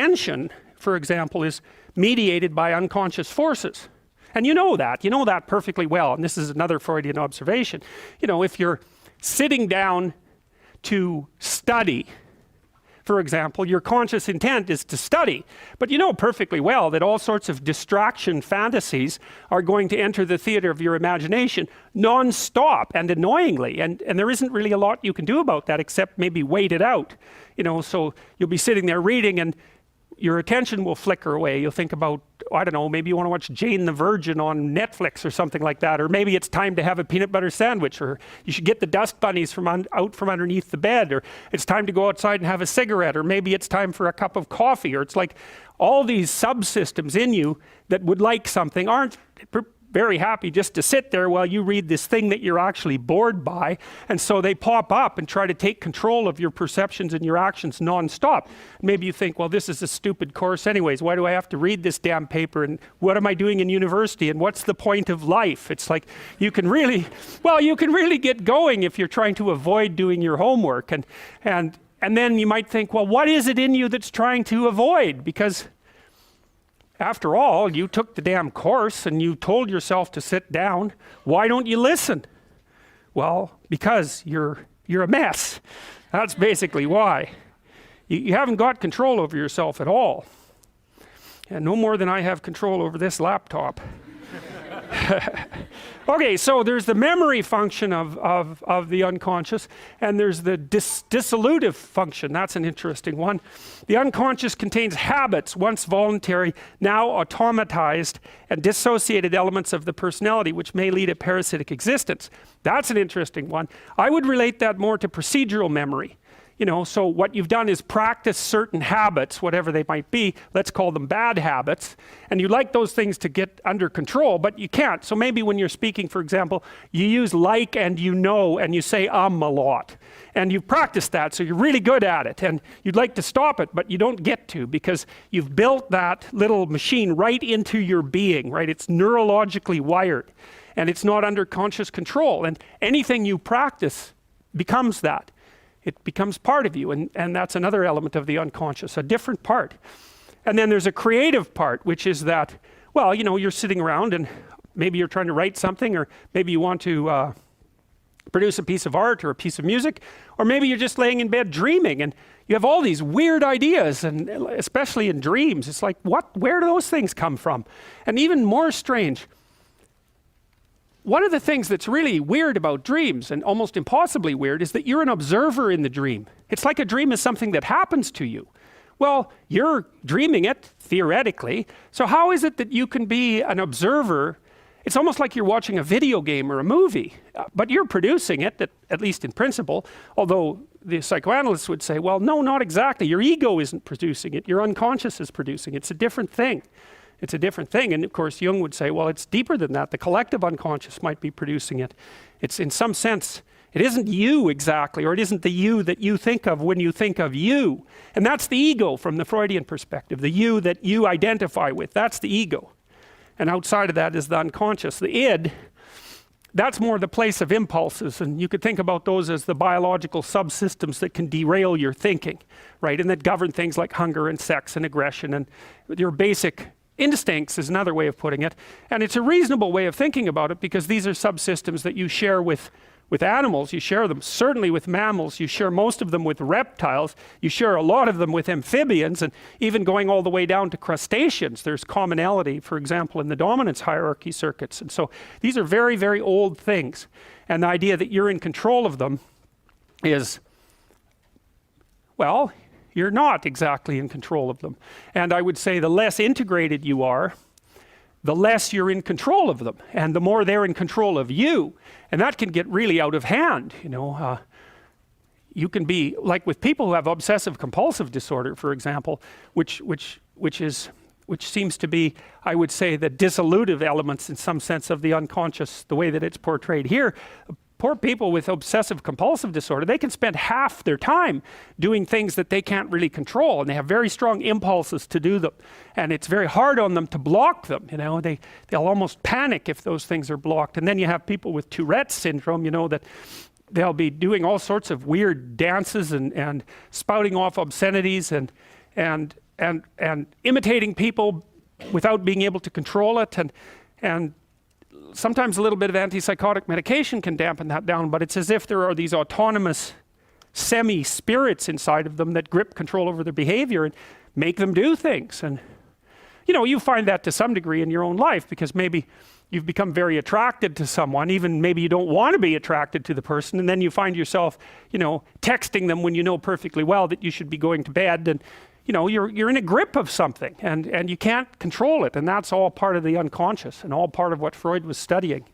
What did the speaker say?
attention, for example, is mediated by unconscious forces. And you know that perfectly well. And this is another Freudian observation. You know, if you're sitting down to study, for example, your conscious intent is to study, but you know perfectly well that all sorts of distraction fantasies are going to enter the theater of your imagination non-stop and annoyingly, and there isn't really a lot you can do about that except maybe wait it out. You know, so you'll be sitting there reading and your attention will flicker away. You'll think about, I don't know, maybe you want to watch Jane the Virgin on Netflix or something like that, or maybe it's time to have a peanut butter sandwich, or you should get the dust bunnies out from underneath the bed, or it's time to go outside and have a cigarette, or maybe it's time for a cup of coffee, or it's like all these subsystems in you that would like something aren't very happy just to sit there while you read this thing that you're actually bored by, and so they pop up and try to take control of your perceptions and your actions non-stop. Maybe you think, well, this is a stupid course anyways, why do I have to read this damn paper, and what am I doing in university, and what's the point of life? It's like you can really get going if you're trying to avoid doing your homework, and then you might think, well, what is it in you that's trying to avoid? Because after all, you took the damn course and you told yourself to sit down. Why don't you listen? Well, because you're a mess. That's basically why. You haven't got control over yourself at all. And no more than I have control over this laptop. Okay, so there's the memory function of the unconscious, and there's the dissolutive function. That's an interesting one. The unconscious contains habits, once voluntary, now automatized, and dissociated elements of the personality, which may lead a parasitic existence. That's an interesting one. I would relate that more to procedural memory. You know, so what you've done is practice certain habits, whatever they might be, let's call them bad habits, and you like those things to get under control, but you can't. So maybe when you're speaking, for example, you use like and you know, and you say a lot, and you've practiced that, so you're really good at it, and you'd like to stop it, but you don't get to, because you've built that little machine right into your being, right? It's neurologically wired, and it's not under conscious control, and anything you practice becomes that. It becomes part of you, and that's another element of the unconscious, a different part. And then there's a creative part, which is that, well, you know, you're sitting around and maybe you're trying to write something, or maybe you want to produce a piece of art or a piece of music, or maybe you're just laying in bed dreaming and you have all these weird ideas, and especially in dreams, it's like, where do those things come from? And even more strange, one of the things that's really weird about dreams, and almost impossibly weird, is that you're an observer in the dream. It's like a dream is something that happens to you. Well, you're dreaming it, theoretically, so how is it that you can be an observer? It's almost like you're watching a video game or a movie, but you're producing it, at least in principle, although the psychoanalysts would say, well, no, not exactly. Your ego isn't producing it, your unconscious is producing it. It's a different thing. It's a different thing, and of course Jung would say, well, it's deeper than that. The collective unconscious might be producing it. It's, in some sense, it isn't you exactly, or it isn't the you that you think of when you think of you. And that's the ego from the Freudian perspective, the you that you identify with. That's the ego. And outside of that is the unconscious. The id, that's more the place of impulses, and you could think about those as the biological subsystems that can derail your thinking, right? And that govern things like hunger and sex and aggression and your basic instincts is another way of putting it. And it's a reasonable way of thinking about it, because these are subsystems that you share with animals. You share them certainly with mammals. You share most of them with reptiles. You share a lot of them with amphibians, and even going all the way down to crustaceans. There's commonality, for example, in the dominance hierarchy circuits. And so these are very, very old things. And the idea that you're in control of them is, well, you're not exactly in control of them. And I would say the less integrated you are, the less you're in control of them, and the more they're in control of you. And that can get really out of hand, you know. You can be, like with people who have obsessive compulsive disorder, for example, which seems to be, I would say, the dissolutive elements in some sense of the unconscious, the way that it's portrayed here. Poor people with obsessive compulsive disorder, they can spend half their time doing things that they can't really control, and they have very strong impulses to do them, and it's very hard on them to block them. You know, they'll almost panic if those things are blocked. And then you have people with Tourette's syndrome, you know, that they'll be doing all sorts of weird dances and spouting off obscenities, and and imitating people without being able to control it, and sometimes a little bit of antipsychotic medication can dampen that down, but it's as if there are these autonomous semi-spirits inside of them that grip control over their behavior and make them do things. And you know, you find that to some degree in your own life, because maybe you've become very attracted to someone, even maybe you don't want to be attracted to the person, and then you find yourself, you know, texting them when you know perfectly well that you should be going to bed, and you know, you're in a grip of something, and you can't control it, and that's all part of the unconscious and all part of what Freud was studying.